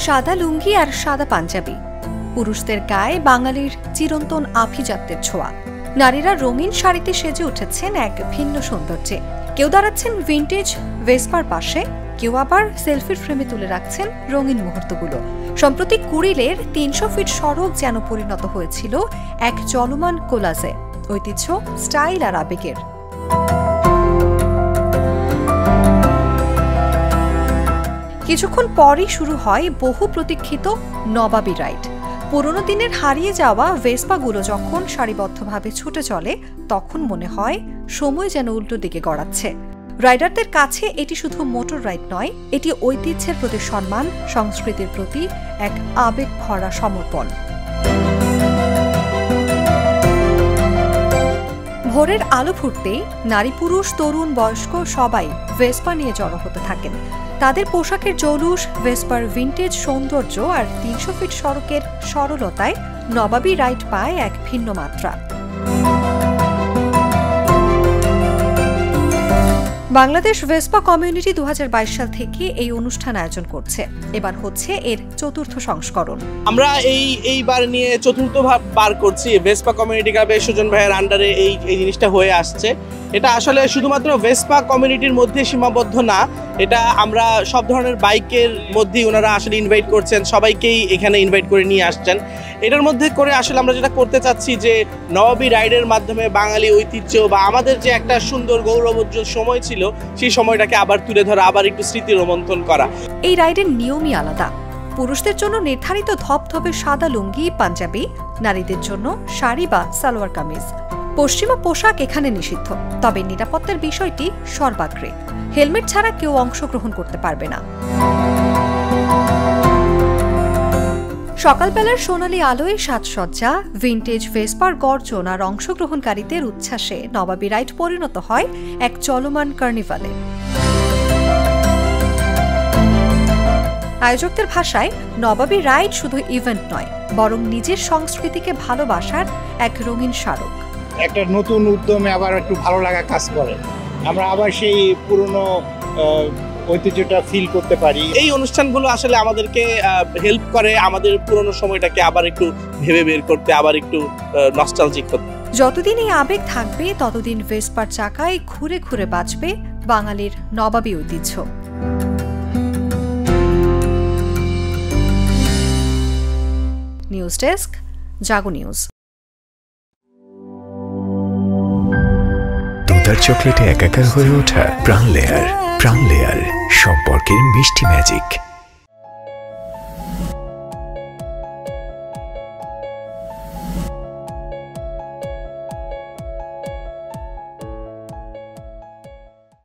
সাদা লুঙ্গি আর সাদা পাঞ্জাবি, পুরুষদের গায়ে বাঙালির চিরন্তন আভিজাত্যের ছোঁয়া। নারীরা রঙিন শাড়িতে সেজে উঠেছেন এক ভিন্ন সৌন্দর্যে। কেউ দাঁড়াচ্ছেন ভিন্টেজ ভেসপার পাশে, কেউ আবার সেলফির ফ্রেমে তুলে রাখছেন রঙিন মুহূর্তগুলো। সম্প্রতি কুড়িলের ৩০০ ফিট সড়ক যেন পরিণত হয়েছিল এক চলমান কোলাজে, ঐতিহ্য, স্টাইল আর আবেগের। কিছুক্ষণ পরই শুরু হয় বহু প্রতীক্ষিত নবাবী রাইড। পুরনো দিনের হারিয়ে যাওয়া ভেসপাগুলো যখন সারিবদ্ধভাবে ছুটে চলে, তখন মনে হয় সময় যেন উল্টো দিকে গড়াচ্ছে। রাইডারদের কাছে এটি শুধু মোটর রাইড নয়, এটি ঐতিহ্যের প্রতি সম্মান, সংস্কৃতির প্রতি এক আবেগ ভরা সমর্পণ। ভোরের আলো ফুটতেই নারী পুরুষ তরুণ বয়স্ক সবাই ভেসপা নিয়ে জড়ো হতে থাকেন। তাদের পোশাকের জৌলুস, ভেসপার ভিন্টেজ সৌন্দর্য আর ৩০০ ফিট সড়কের সরলতায় নবাবী রাইড পায় এক ভিন্ন মাত্রা। বাংলাদেশ ভেসপা কমিউনিটি ২০২২ সাল থেকে এই অনুষ্ঠান আয়োজন করছে। এবার হচ্ছে এর চতুর্থ সংস্করণ। আমরা এইবার নিয়ে চতুর্থ বার করছি। ভেসপা কমিউনিটি ক্লাবে সুজন ভাইয়ের আন্ডারে এই জিনিসটা হয়ে আসছে। এটা আসলে শুধুমাত্র ভেসপা কমিউনিটির মধ্যে সীমাবদ্ধ না, এটা আমরা সব ধরনের বাইকের মধ্যেই ওনারা আসলে ইনভাইট করছেন, সবাইকেই এখানে ইনভাইট করে নিয়ে আসছেন। এটার মধ্যে করে আসলে আমরা যেটা করতে চাচ্ছি যে নবাবী রাইডের মাধ্যমে বাঙালি ঐতিহ্য বা আমাদের যে একটা সুন্দর গৌরবোজ্জ্বল সময় ছিল, সেই সময়টাকে আবার তুলে ধরা, আবার একটু স্মৃতি রোমন্থন করা। এই রাইডের নিয়মই আলাদা। পুরুষদের জন্য নির্ধারিত ধপধপে সাদা লুঙ্গি পাঞ্জাবি, নারীদের জন্য শাড়ি বা সালোয়ার কামিজ। পশ্চিমা পোশাক এখানে নিষিদ্ধ, তবে নিরাপত্তার বিষয়টি সর্বাগ্রে। হেলমেট ছাড়া কেউ অংশগ্রহণ করতে পারবে না। সকালবেলার সোনালী আলোয় সাজসজ্জা, ভিন্টেজ ভেসপার গর্জন আর অংশগ্রহণকারীদের উচ্ছ্বাসে নবাবী রাইড পরিণত হয় এক চলমান কার্নিভালে। আয়োজকদের ভাষায় নবাবী রাইড শুধু ইভেন্ট নয়, বরং নিজের সংস্কৃতিকে ভালোবাসার এক রঙিন স্মারক। একটা নতুন উদ্যমে আবার একটু ভালো লাগা কাজ করে, আমরা আবার সেই পুরনো ঐতিহ্যটা ফিল করতে পারি। এই অনুষ্ঠানগুলো আসলে আমাদেরকে হেল্প করে আমাদের পুরনো সময়টাকে আবার একটু ভেবে বের করতে, আবার একটু নস্টালজিক করতে। যতদিন এই আবেগ থাকবে, ততদিন ভেসপার চাকায় ঘুরে ঘুরে বাঁচবে বাঙালির নবাবী ঐতিহ্য। নিউজ ডেস্ক, জাগো নিউজ। দুধার চকলেটে একাকার হয়ে ওঠা প্রাণ লেয়ার, সম্পর্কের মিষ্টি ম্যাজিক।